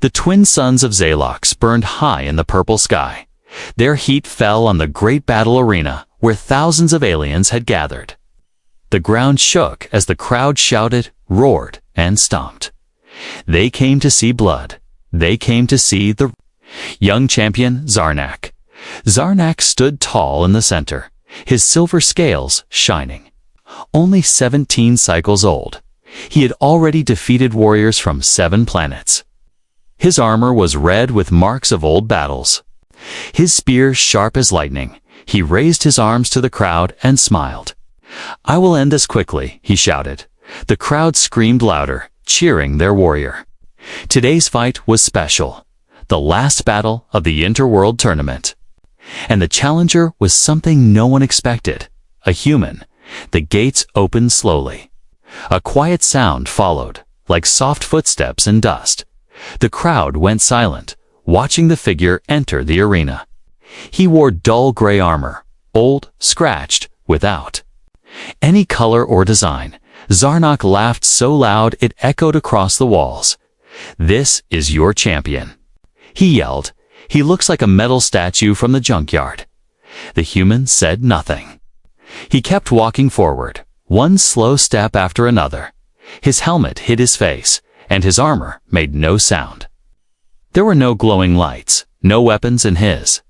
The twin suns of Zalox burned high in the purple sky. Their heat fell on the great battle arena where thousands of aliens had gathered. The ground shook as the crowd shouted, roared, and stomped. They came to see blood. They came to see the young champion, Zarnak. Zarnak stood tall in the center, his silver scales shining. Only 17 cycles old, he had already defeated warriors from 7 planets. His armor was red with marks of old battles. His spear sharp as lightning. He raised his arms to the crowd and smiled. "I will end this quickly," he shouted. The crowd screamed louder, cheering their warrior. Today's fight was special, the last battle of the Interworld Tournament. And the challenger was something no one expected, a human. The gates opened slowly. A quiet sound followed, like soft footsteps in dust. The crowd went silent, watching the figure enter the arena. He wore dull gray armor, old, scratched, without any color or design. Zarnak laughed so loud it echoed across the walls. "This is your champion," he yelled. "He looks like a metal statue from the junkyard." The human said nothing. He kept walking forward, one slow step after another. His helmet hid his face, and his armor made no sound. There were no glowing lights, no weapons in his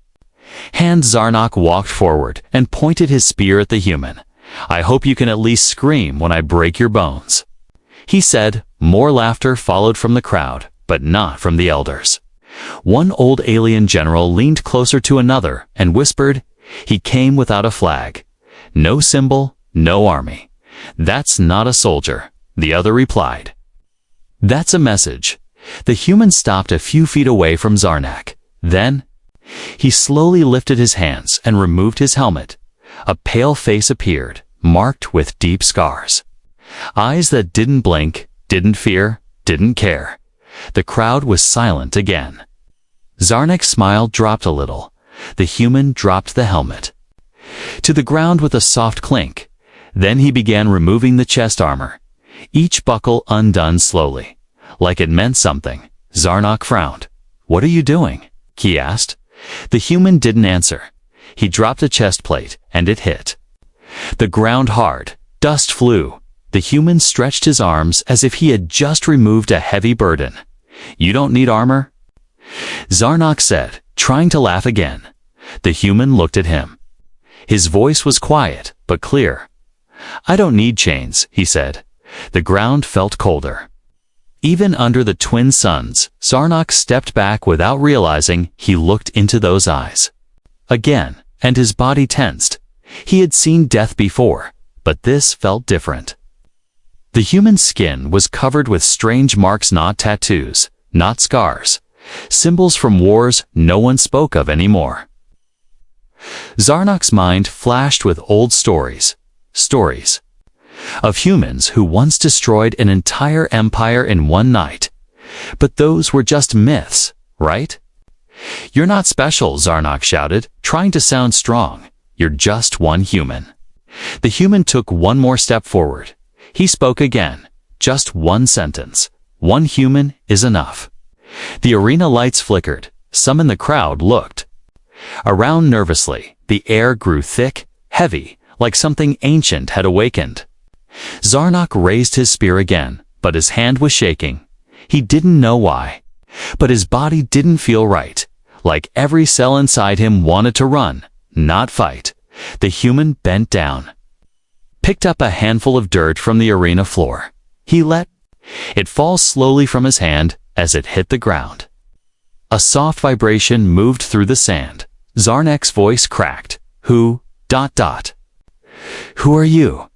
hand. Zarnak walked forward and pointed his spear at the human. "I hope you can at least scream when I break your bones," he said. More laughter followed from the crowd, but not from the elders. One old alien general leaned closer to another and whispered, "He came without a flag. No symbol, no army. That's not a soldier," the other replied. "That's a message." The human stopped a few feet away from Zarnak. Then, he slowly lifted his hands and removed his helmet. A pale face appeared, marked with deep scars. Eyes that didn't blink, didn't fear, didn't care. The crowd was silent again. Zarnak's smile dropped a little. The human dropped the helmet to the ground with a soft clink. Then he began removing the chest armor, each buckle undone slowly, like it meant something. Zarnak frowned. "What are you doing?" he asked. The human didn't answer. He dropped a chest plate, and it hit the ground hard. Dust flew. The human stretched his arms as if he had just removed a heavy burden. "You don't need armor?" Zarnak said, trying to laugh again. The human looked at him. His voice was quiet, but clear. "I don't need chains," he said. The ground felt colder. Even under the twin suns, Zarnak stepped back without realizing he looked into those eyes. Again, and his body tensed. He had seen death before, but this felt different. The human skin was covered with strange marks, not tattoos, not scars. Symbols from wars no one spoke of anymore. Zarnak's mind flashed with old stories of humans who once destroyed an entire empire in one night. But those were just myths, right? "You're not special," Zarnak shouted, trying to sound strong. "You're just one human." The human took one more step forward. He spoke again, just one sentence. "One human is enough." The arena lights flickered. Some in the crowd looked around nervously. The air grew thick, heavy, like something ancient had awakened. Zarnak raised his spear again, but his hand was shaking. He didn't know why. But his body didn't feel right. Like every cell inside him wanted to run, not fight. The human bent down, picked up a handful of dirt from the arena floor. He let it fall slowly from his hand as it hit the ground. A soft vibration moved through the sand. Zarnak's voice cracked. Who are you?"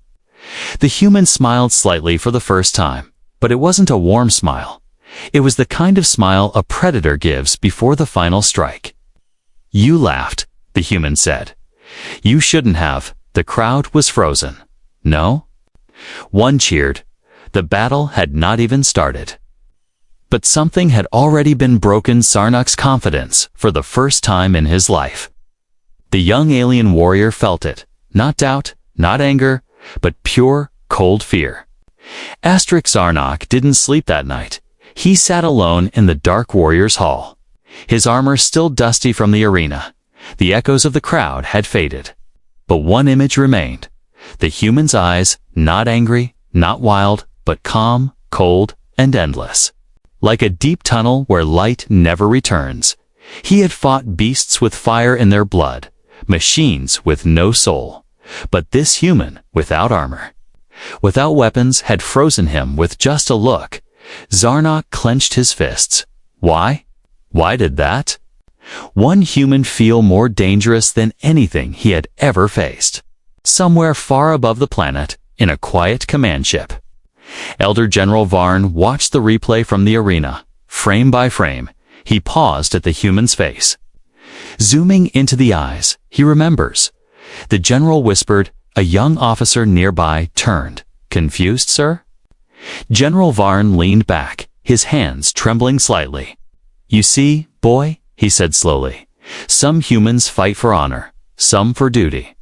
The human smiled slightly for the first time, but it wasn't a warm smile. It was the kind of smile a predator gives before the final strike. "You laughed," the human said. "You shouldn't have." The crowd was frozen. "No?" One cheered. The battle had not even started. But something had already been broken. Zarnak's confidence for the first time in his life. The young alien warrior felt it. Not doubt, not anger, but pure, cold fear. Zarnak didn't sleep that night. He sat alone in the dark warrior's hall, his armor still dusty from the arena. The echoes of the crowd had faded. But one image remained. The human's eyes, not angry, not wild, but calm, cold, and endless. Like a deep tunnel where light never returns. He had fought beasts with fire in their blood, machines with no soul. But this human, without armor, without weapons, had frozen him with just a look. Zarnok clenched his fists. Why? Why did that? One human feel more dangerous than anything he had ever faced. Somewhere far above the planet, in a quiet command ship. Elder General Varn watched the replay from the arena. Frame by frame, he paused at the human's face. Zooming into the eyes, he remembers. The general whispered. A young officer nearby turned. Confused, sir? General Varn leaned back, his hands trembling slightly. You see, boy, he said slowly, some humans fight for honor, some for duty.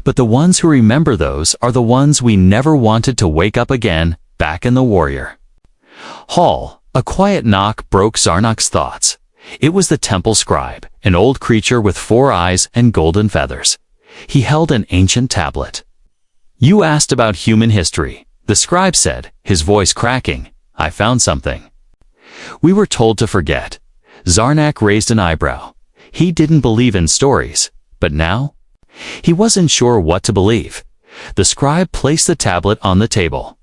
But the ones who remember those are the ones we never wanted to wake up again, back in the warrior hall. A quiet knock broke Zarnok's thoughts. It was the temple scribe, an old creature with 4 eyes and golden feathers. He held an ancient tablet. You asked about human history, the scribe said, his voice cracking. I found something. We were told to forget. Zarnak raised an eyebrow. He didn't believe in stories, but now? He wasn't sure what to believe. The scribe placed the tablet on the table.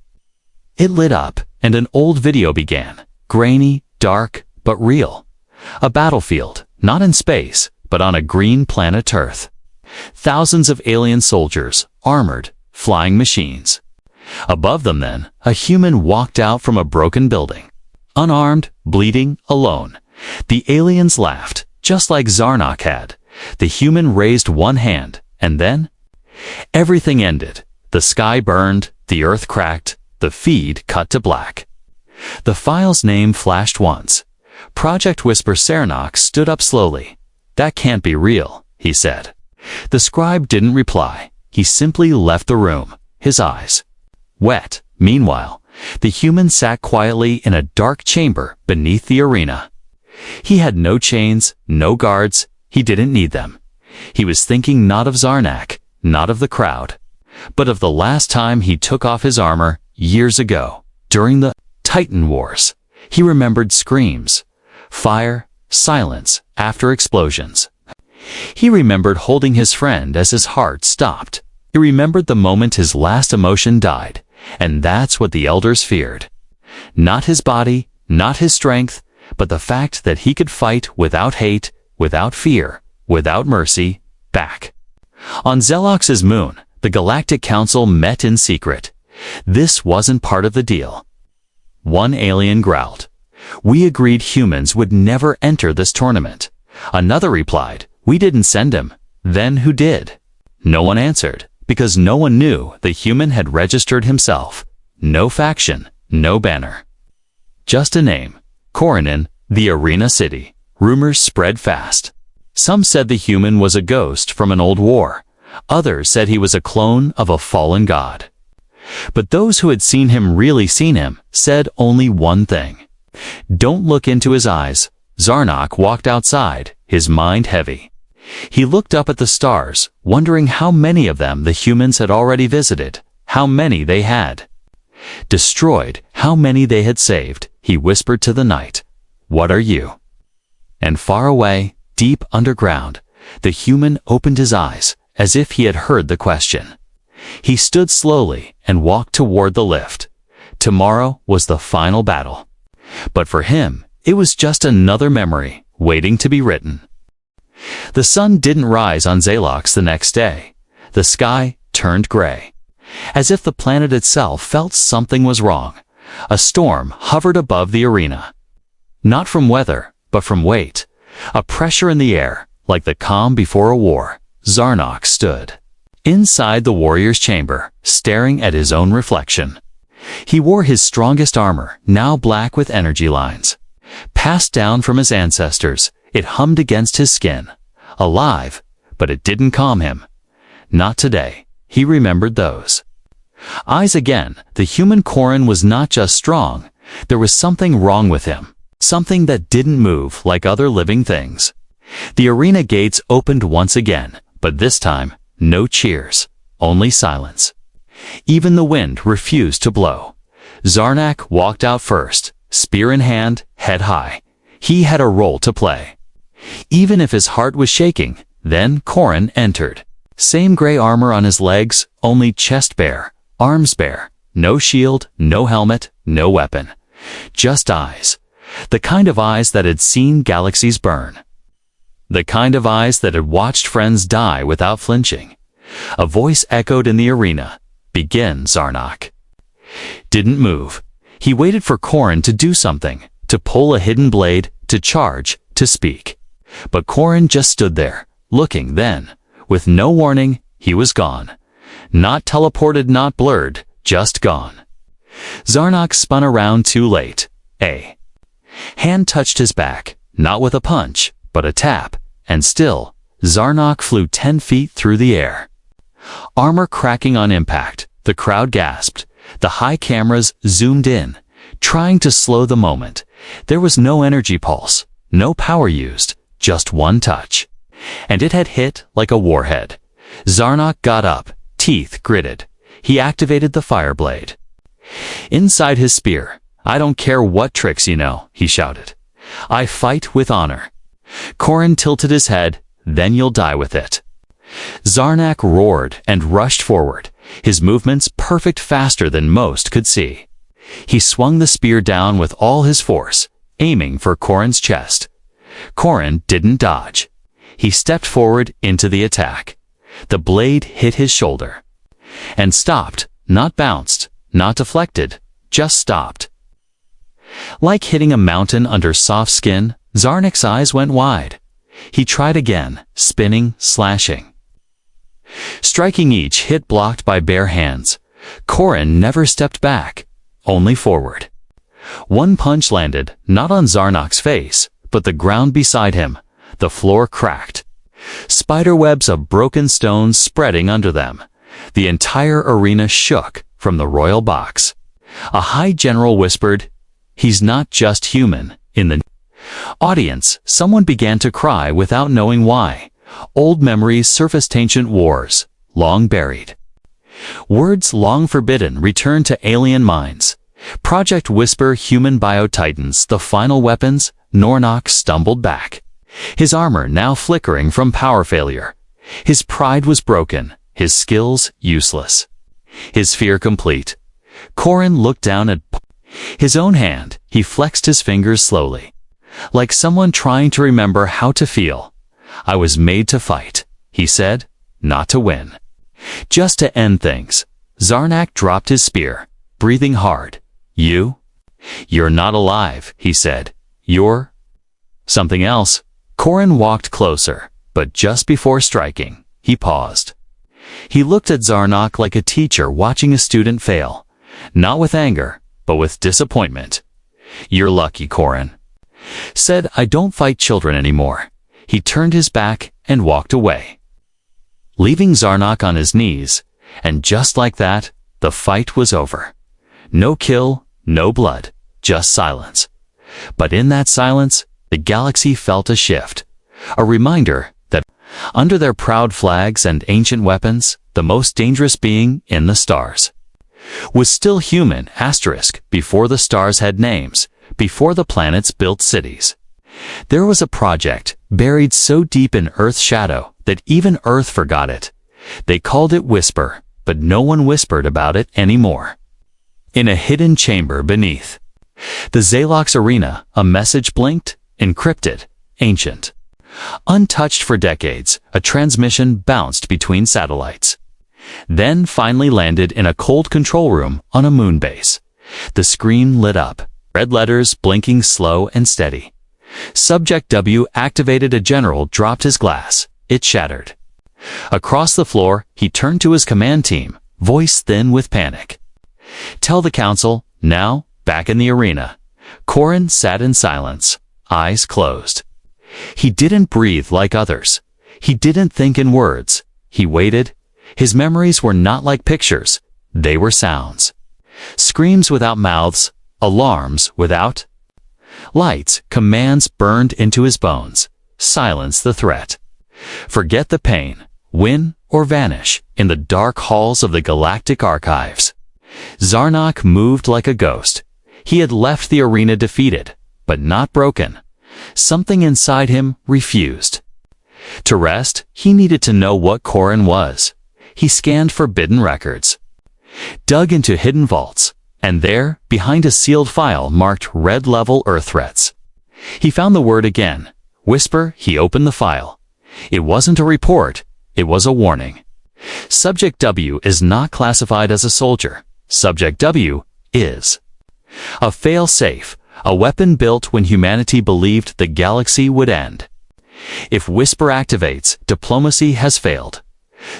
It lit up, and an old video began, grainy, dark, but real. A battlefield, not in space, but on a green planet Earth. Thousands of alien soldiers, armored, flying machines. Above them then, a human walked out from a broken building. Unarmed, bleeding, alone. The aliens laughed, just like Zarnok had. The human raised one hand, and then? Everything ended. The sky burned, the earth cracked, the feed cut to black. The file's name flashed once. Project Whisper Zarnok stood up slowly. That can't be real, he said. The scribe didn't reply. He simply left the room, his eyes wet. Meanwhile, the human sat quietly in a dark chamber beneath the arena. He had no chains, no guards. He didn't need them. He was thinking not of Zarnak, not of the crowd, but of the last time he took off his armor, years ago, during the Titan Wars. He remembered screams, fire, silence after explosions. He remembered holding his friend as his heart stopped. He remembered the moment his last emotion died, and that's what the elders feared. Not his body, not his strength, but the fact that he could fight without hate, without fear, without mercy, back. On Zelox's moon, the Galactic Council met in secret. This wasn't part of the deal. One alien growled. We agreed humans would never enter this tournament. Another replied, we didn't send him. Then who did? No one answered, because no one knew the human had registered himself. No faction, no banner. Just a name. Koronin, the Arena City. Rumors spread fast. Some said the human was a ghost from an old war. Others said he was a clone of a fallen god. But those who had seen him really seen him said only one thing. Don't look into his eyes. Zarnok walked outside, his mind heavy. He looked up at the stars, wondering how many of them the humans had already visited, how many they had destroyed, how many they had saved. He whispered to the night, what are you? And far away, deep underground, the human opened his eyes, as if he had heard the question. He stood slowly and walked toward the lift. Tomorrow was the final battle. But for him, it was just another memory, waiting to be written. The sun didn't rise on Zalox the next day. The sky turned gray. As if the planet itself felt something was wrong. A storm hovered above the arena. Not from weather, but from weight. A pressure in the air, like the calm before a war. Zarnok stood inside the warrior's chamber, staring at his own reflection. He wore his strongest armor, now black with energy lines. Passed down from his ancestors, it hummed against his skin. Alive, but it didn't calm him. Not today. He remembered those eyes again. The human Korin was not just strong, There was something wrong with him, something that didn't move like other living things. The arena gates opened once again, but this time, no cheers, only silence. Even the wind refused to blow. Zarnak walked out first, spear in hand, head high. He had a role to play. Even if his heart was shaking, then Corin entered. Same gray armor on his legs, only chest bare, arms bare, no shield, no helmet, no weapon. Just eyes. The kind of eyes that had seen galaxies burn. The kind of eyes that had watched friends die without flinching. A voice echoed in the arena. Begin, Zarnak. Didn't move. He waited for Corin to do something, to pull a hidden blade, to charge, to speak. But Corin just stood there, looking then. With no warning, he was gone. Not teleported, not blurred, just gone. Zarnak spun around too late. A hand touched his back, not with a punch, but a tap, and still, Zarnak flew 10 feet through the air. Armor cracking on impact, the crowd gasped. The high cameras zoomed in, trying to slow the moment. There was no energy pulse, no power used, just one touch. And it had hit like a warhead. Zarnak got up, teeth gritted. He activated the fireblade. Inside his spear, "I don't care what tricks you know," he shouted. "I fight with honor." Corin tilted his head, "Then you'll die with it." Zarnak roared and rushed forward, his movements perfect, faster than most could see. He swung the spear down with all his force, aiming for Corin's chest. Corin didn't dodge. He stepped forward into the attack. The blade hit his shoulder. And stopped, not bounced, not deflected, just stopped. Like hitting a mountain under soft skin, Zarnak's eyes went wide. He tried again, spinning, slashing. Striking each hit blocked by bare hands. Corin never stepped back, only forward. One punch landed, not on Zarnak's face, but the ground beside him. The floor cracked. Spiderwebs of broken stones spreading under them. The entire arena shook from the royal box. A high general whispered, "He's not just human." In the audience, someone began to cry without knowing why. Old memories surfaced, ancient wars, long buried. Words long forbidden returned to alien minds. Project Whisper, human biotitans, the final weapons. Nornok stumbled back. His armor now flickering from power failure. His pride was broken, his skills useless. His fear complete. Corin looked down at his own hand. He flexed his fingers slowly, like someone trying to remember how to feel. "I was made to fight," he said, "not to win. Just to end things." Zarnak dropped his spear, breathing hard. You're not alive," he said. "You're something else." Corin walked closer, but just before striking, he paused. He looked at Zarnak like a teacher watching a student fail, not with anger, but with disappointment. "You're lucky," Corin said. "I don't fight children anymore." He turned his back and walked away, leaving Zarnak on his knees, and just like that, the fight was over. No kill, no blood, just silence. But in that silence, the galaxy felt a shift, a reminder that under their proud flags and ancient weapons, the most dangerous being in the stars was still human, before the stars had names, before the planets built cities. There was a project buried so deep in Earth's shadow that even Earth forgot it. They called it Whisper, but no one whispered about it anymore. In a hidden chamber beneath the Zalox arena, a message blinked, encrypted, ancient. Untouched for decades, a transmission bounced between satellites. Then finally landed in a cold control room on a moon base. The screen lit up, red letters blinking slow and steady. Subject W activated. A general dropped his glass. It shattered. Across the floor, he turned to his command team, voice thin with panic. "Tell the council, now, back in the arena." Corin sat in silence, eyes closed. He didn't breathe like others. He didn't think in words. He waited. His memories were not like pictures. They were sounds. Screams without mouths, Alarms without lights, commands burned into his bones. Silence the threat. Forget the pain, win or vanish in the dark halls of the Galactic archives. Zarnok moved like a ghost. He had left the arena defeated, but not broken. Something inside him refused. To rest, he needed to know what Corrin was. He scanned forbidden records, dug into hidden vaults, and there, behind a sealed file marked Red Level Earth Threats, he found the word again. Whisper. He opened the file. It wasn't a report, it was a warning. Subject W is not classified as a soldier. Subject W is a fail-safe, a weapon built when humanity believed the galaxy would end. If Whisper activates, diplomacy has failed.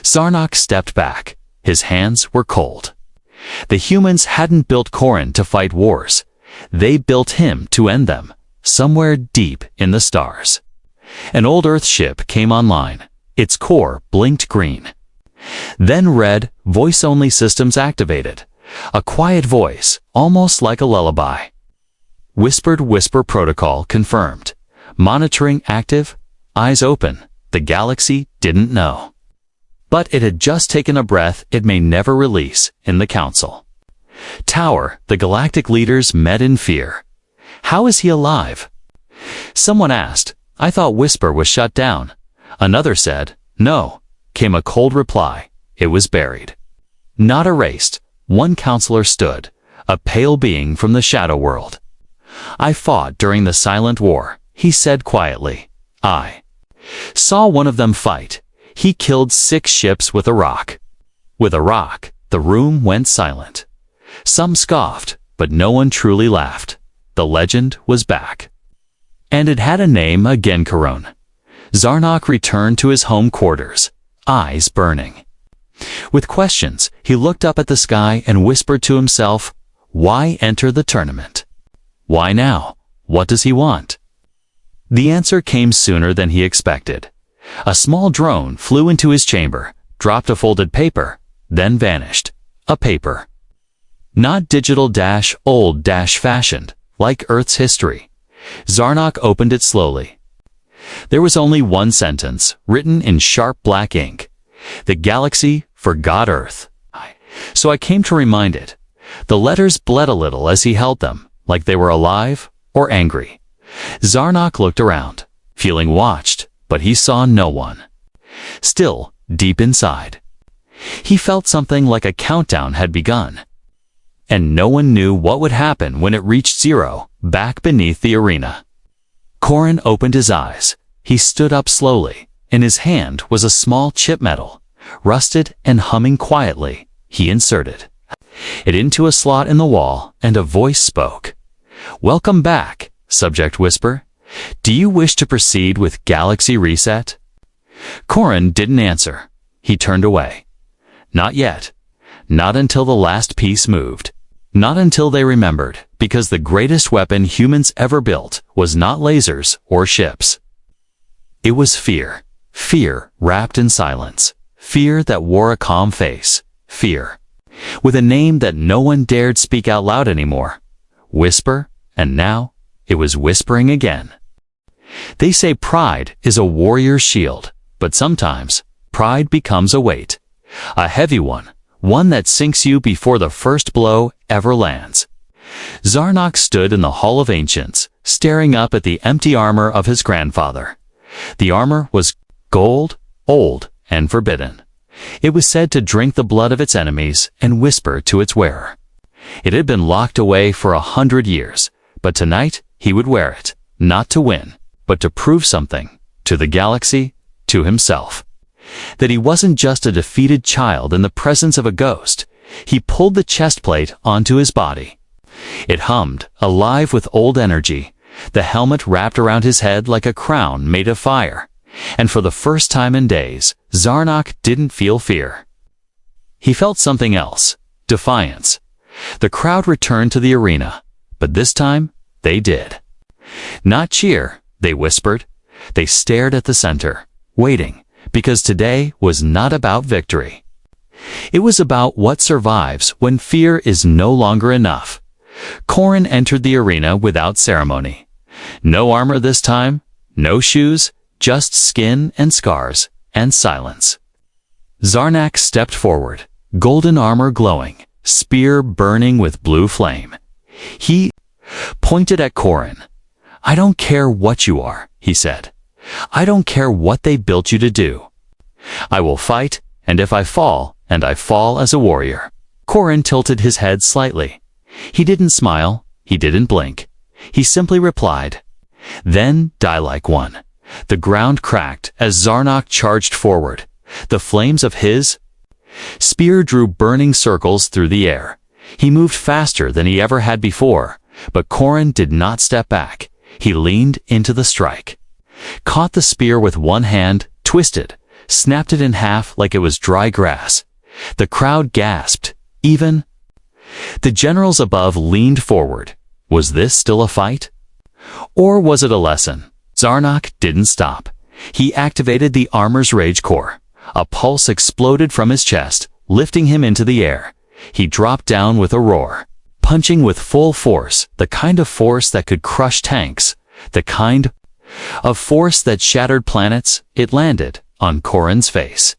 Zarnok stepped back. His hands were cold. The humans hadn't built Corrin to fight wars. They built him to end them, somewhere deep in the stars. An old Earth ship came online. Its core blinked green. Then red, voice-only systems activated. A quiet voice, almost like a lullaby. Whispered whisper protocol confirmed. Monitoring active, eyes open. The galaxy didn't know. But it had just taken a breath it may never release in the council. Tower, the galactic leaders met in fear. How is he alive? Someone asked. I thought Whisper was shut down. Another said, no. Came a cold reply. It was buried. Not erased. One counselor stood, a pale being from the shadow world. I fought during the Silent War, he said quietly. I saw one of them fight. He killed 6 ships with a rock. With a rock, the room went silent. Some scoffed, but no one truly laughed. The legend was back. And it had a name again, Corrin. Zarnok returned to his home quarters, eyes burning. With questions, he looked up at the sky and whispered to himself, why enter the tournament? Why now? What does he want? The answer came sooner than he expected. A small drone flew into his chamber, dropped a folded paper, then vanished. A paper. Not digital-old-fashioned, like Earth's history. Zarnok opened it slowly. There was only one sentence, written in sharp black ink. The galaxy forgot Earth. So I came to remind it. The letters bled a little as he held them, like they were alive or angry. Zarnok looked around, feeling watched, but he saw no one. Still, deep inside, he felt something like a countdown had begun. And no one knew what would happen when it reached 0, back beneath the arena. Corrin opened his eyes. He stood up slowly. In his hand was a small chip metal, rusted and humming quietly. He inserted it into a slot in the wall, and a voice spoke. Welcome back, Subject Whisper. Do you wish to proceed with Galaxy Reset? Corrin didn't answer. He turned away. Not yet. Not until the last piece moved. Not until they remembered, because the greatest weapon humans ever built was not lasers or ships. It was fear. Fear wrapped in silence. Fear that wore a calm face. Fear with a name that no one dared speak out loud anymore. Whisper, and now it was whispering again. They say pride is a warrior's shield, but sometimes pride becomes a weight. A heavy one, one that sinks you before the first blow ever lands. Zarnok stood in the Hall of Ancients, staring up at the empty armor of his grandfather. The armor was gold, old, and forbidden. It was said to drink the blood of its enemies and whisper to its wearer. It had been locked away for 100 years, but tonight he would wear it, not to win, but to prove something, to the galaxy, to himself. That he wasn't just a defeated child in the presence of a ghost. He pulled the chest plate onto his body. It hummed, alive with old energy. The helmet wrapped around his head like a crown made of fire. And for the first time in days, Zarnok didn't feel fear. He felt something else, defiance. The crowd returned to the arena, but this time, they did. Not cheer, they whispered. They stared at the center, waiting, because today was not about victory. It was about what survives when fear is no longer enough. Corrin entered the arena without ceremony. No armor this time, no shoes, just skin and scars, and silence. Zarnak stepped forward, golden armor glowing, spear burning with blue flame. He pointed at Corrin. "I don't care what you are," he said. "I don't care what they built you to do. I will fight, and if I fall, and I fall as a warrior." Corrin tilted his head slightly. He didn't smile, he didn't blink. He simply replied, "Then die like one." The ground cracked as Zarnak charged forward. The flames of his spear drew burning circles through the air. He moved faster than he ever had before, but Corrin did not step back. He leaned into the strike, caught the spear with one hand, twisted, snapped it in half like it was dry grass. The crowd gasped. Even the generals above leaned forward. Was this still a fight? Or was it a lesson? Zarnak didn't stop. He activated the armor's rage core. A pulse exploded from his chest, lifting him into the air. He dropped down with a roar, punching with full force, the kind of force that could crush tanks, the kind of force that shattered planets. It landed on Corrin's face.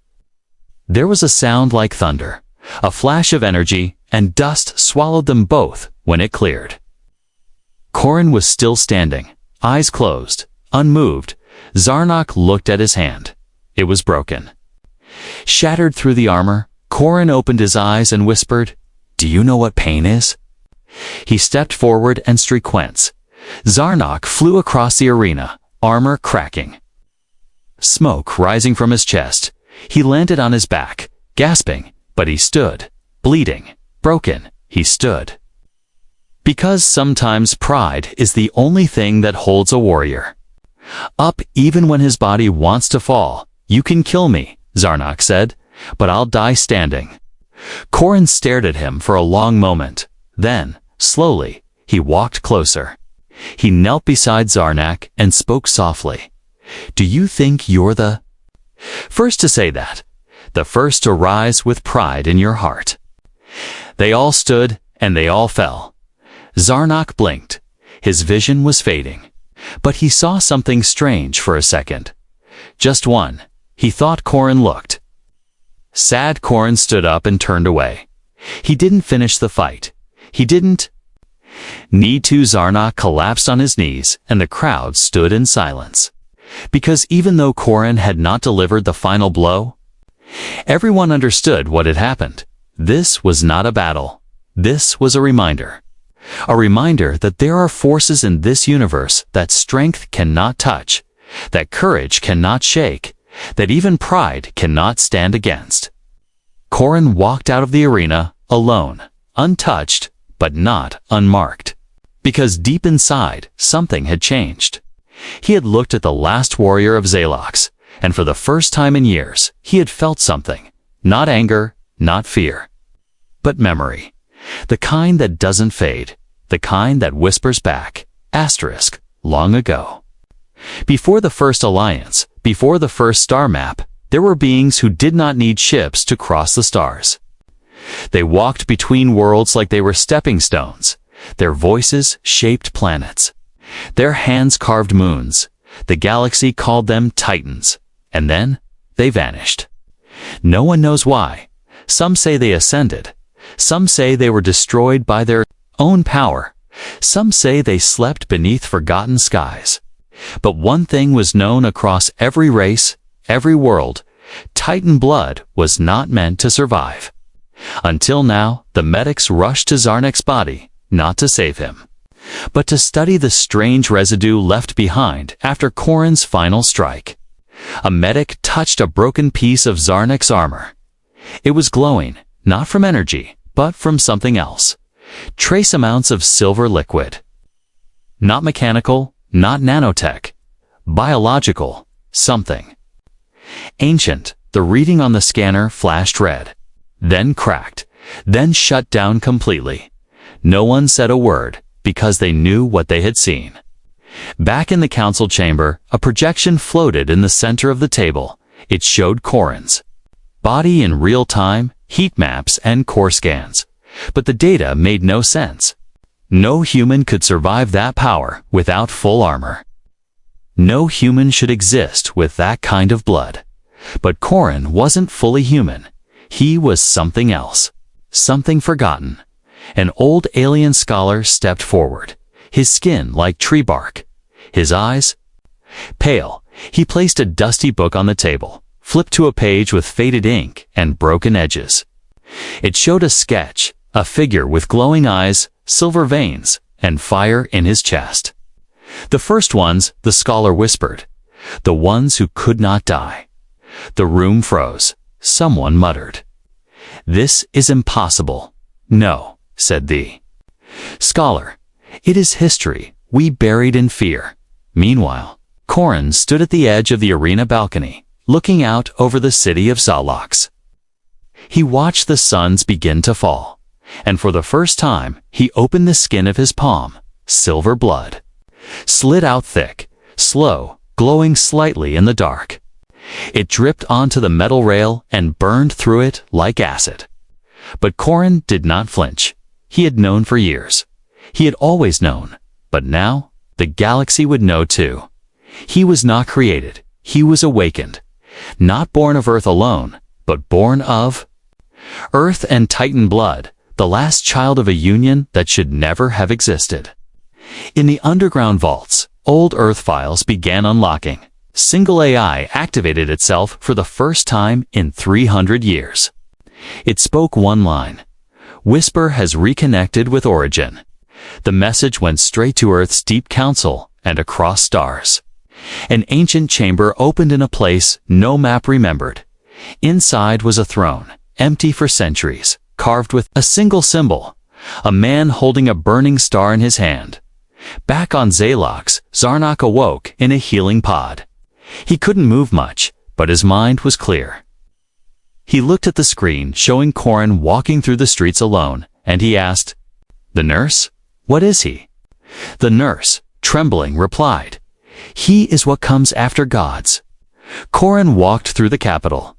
There was a sound like thunder, a flash of energy, and dust swallowed them both when it cleared. Corrin was still standing, eyes closed, unmoved. Zarnak looked at his hand. It was broken. Shattered through the armor, Corrin opened his eyes and whispered, "Do you know what pain is?" He stepped forward and struck once. Zarnak flew across the arena, armor cracking. Smoke rising from his chest. He landed on his back, gasping, but he stood. Bleeding, broken, he stood. Because sometimes pride is the only thing that holds a warrior up even when his body wants to fall. "You can kill me," Zarnak said, "but I'll die standing." Corrin stared at him for a long moment. Then, slowly, he walked closer. He knelt beside Zarnak and spoke softly. "Do you think you're the first to say that? The first to rise with pride in your heart?" They all stood, and they all fell. Zarnak blinked. His vision was fading. But he saw something strange for a second. Just one. He thought Corrin looked sad. Corrin stood up and turned away. He didn't finish the fight. He didn't need to. Zarnak collapsed on his knees, and the crowd stood in silence. Because even though Corrin had not delivered the final blow, everyone understood what had happened. This was not a battle. This was a reminder. A reminder that there are forces in this universe that strength cannot touch, that courage cannot shake, that even pride cannot stand against. Corrin walked out of the arena, alone, untouched, but not unmarked. Because deep inside, something had changed. He had looked at the last warrior of Zalox, and for the first time in years, he had felt something. Not anger, not fear, but memory. The kind that doesn't fade, the kind that whispers back, long ago. Before the first alliance, before the first star map, there were beings who did not need ships to cross the stars. They walked between worlds like they were stepping stones. Their voices shaped planets. Their hands carved moons. The galaxy called them titans. And then, they vanished. No one knows why. Some say they ascended. Some say they were destroyed by their own power. Some say they slept beneath forgotten skies. But one thing was known across every race, every world. Titan blood was not meant to survive. Until now, the medics rushed to Zarnak's body, not to save him, but to study the strange residue left behind after Corrin's final strike. A medic touched a broken piece of Zarnak's armor. It was glowing, not from energy, but from something else. Trace amounts of silver liquid. Not mechanical, not nanotech. Biological, something. Ancient. The reading on the scanner flashed red, then cracked, then shut down completely. No one said a word, because they knew what they had seen. Back in the council chamber, a projection floated in the center of the table. It showed Corrin's body in real time, heat maps and core scans. But the data made no sense. No human could survive that power without full armor. No human should exist with that kind of blood. But Corin wasn't fully human. He was something else. Something forgotten. An old alien scholar stepped forward, his skin like tree bark, his eyes pale. He placed a dusty book on the table, flipped to a page with faded ink and broken edges. It showed a sketch, a figure with glowing eyes, silver veins, and fire in his chest. The first ones, the scholar whispered, the ones who could not die. The room froze. Someone muttered, "This is impossible." "No," said the scholar. "It is history we buried in fear." Meanwhile, Corin stood at the edge of the arena balcony, looking out over the city of Zalox. He watched the suns begin to fall, and for the first time he opened the skin of his palm. Silver blood slid out thick, slow, glowing slightly in the dark. It dripped onto the metal rail and burned through it like acid. But Corin did not flinch. He had known for years. He had always known. But now, the galaxy would know too. He was not created. He was awakened. Not born of Earth alone, but born of Earth and Titan blood, the last child of a union that should never have existed. In the underground vaults, old Earth files began unlocking. Single AI activated itself for the first time in 300 years. It spoke one line. Whisper has reconnected with Origin. The message went straight to Earth's deep council and across stars. An ancient chamber opened in a place no map remembered. Inside was a throne, empty for centuries, carved with a single symbol, a man holding a burning star in his hand. Back on Zalox, Zarnak awoke in a healing pod. He couldn't move much, but his mind was clear. He looked at the screen showing Corin walking through the streets alone, and he asked, "The nurse? What is he?" The nurse, trembling, replied, "He is what comes after gods." Corin walked through the capital.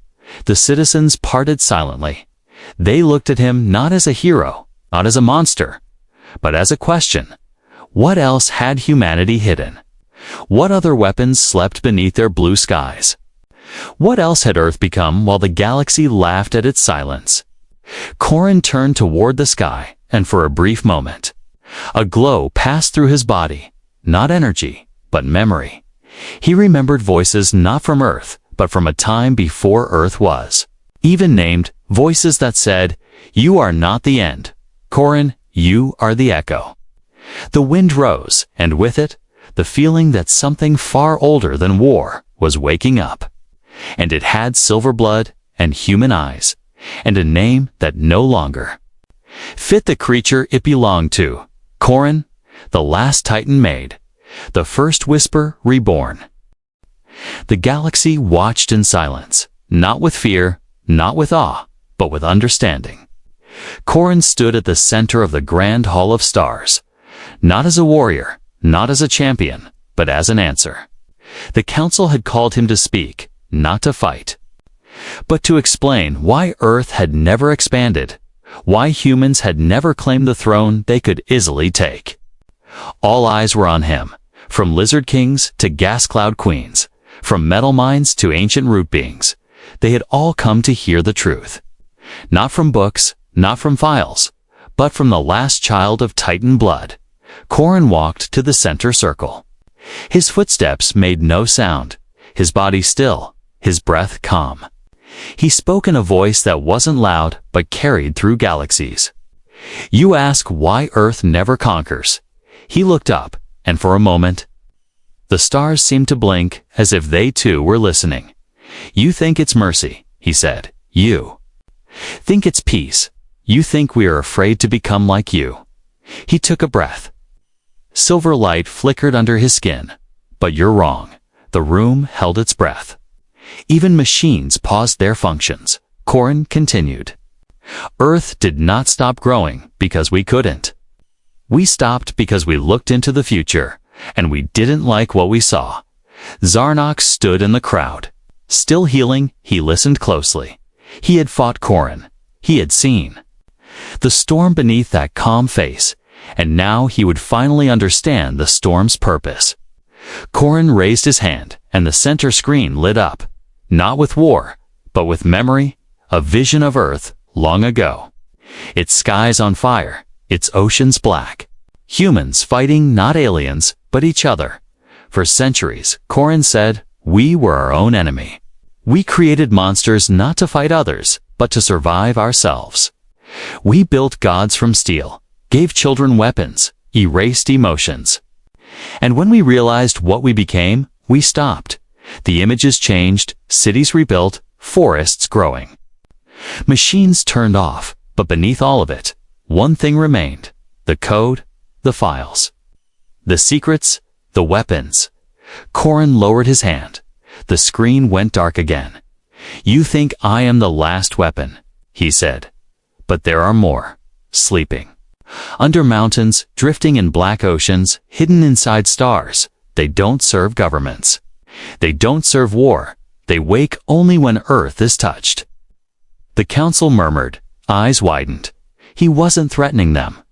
The citizens parted silently. They looked at him not as a hero, not as a monster, but as a question. What else had humanity hidden? What other weapons slept beneath their blue skies? What else had Earth become while the galaxy laughed at its silence? Corin turned toward the sky, and for a brief moment, a glow passed through his body, not energy, but memory. He remembered voices not from Earth, but from a time before Earth was. Even named, voices that said, "You are not the end. Corin, you are the echo." The wind rose, and with it, the feeling that something far older than war was waking up. And it had silver blood and human eyes, and a name that no longer fit the creature it belonged to. Corin, the last Titan made, the first Whisper reborn. The galaxy watched in silence, not with fear, not with awe, but with understanding. Corin stood at the center of the grand hall of stars, not as a warrior, not as a champion, but as an answer. The council had called him to speak, not to fight, but to explain why Earth had never expanded, why humans had never claimed the throne they could easily take. All eyes were on him, from lizard kings to gas cloud queens, from metal mines to ancient root beings. They had all come to hear the truth. Not from books, not from files, but from the last child of Titan blood. Corin walked to the center circle. His footsteps made no sound, his body still, his breath calm. He spoke in a voice that wasn't loud but carried through galaxies. "You ask why Earth never conquers." He looked up, and for a moment, the stars seemed to blink as if they too were listening. "You think it's mercy," he said. "You think it's peace. You think we are afraid to become like you." He took a breath. Silver light flickered under his skin. "But you're wrong." The room held its breath. Even machines paused their functions. Corin continued. "Earth did not stop growing because we couldn't. We stopped because we looked into the future, and we didn't like what we saw." Zarnak stood in the crowd. Still healing, he listened closely. He had fought Corin. He had seen the storm beneath that calm face. And now he would finally understand the storm's purpose. Corin raised his hand, and the center screen lit up, not with war, but with memory, a vision of Earth long ago. Its skies on fire, its oceans black. Humans fighting not aliens, but each other. For centuries, Corin said, we were our own enemy. We created monsters not to fight others, but to survive ourselves. We built gods from steel, gave children weapons, erased emotions. And when we realized what we became, we stopped. The images changed, cities rebuilt, forests growing. Machines turned off, but beneath all of it, one thing remained: the code, the files. The secrets, the weapons. Corin lowered his hand. The screen went dark again. You think I am the last weapon, he said. But there are more, sleeping. Under mountains, drifting in black oceans, hidden inside stars. They don't serve governments. They don't serve war. They wake only when Earth is touched. The council murmured, eyes widened. He wasn't threatening them.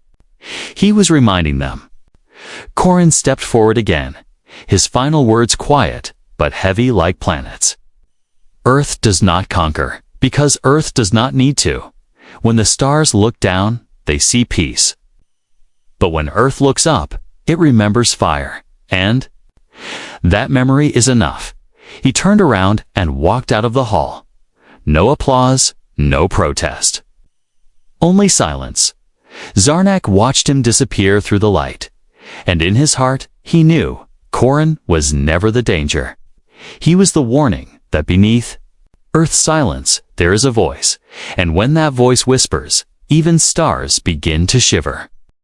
He was reminding them. Corin stepped forward again, his final words quiet, but heavy like planets. Earth does not conquer, because Earth does not need to. When the stars look down, they see peace. But when Earth looks up, it remembers fire, and that memory is enough. He turned around and walked out of the hall. No applause, no protest. Only silence. Zarnak watched him disappear through the light. And in his heart, he knew Corin was never the danger. He was the warning that beneath Earth's silence there is a voice, and when that voice whispers, even stars begin to shiver.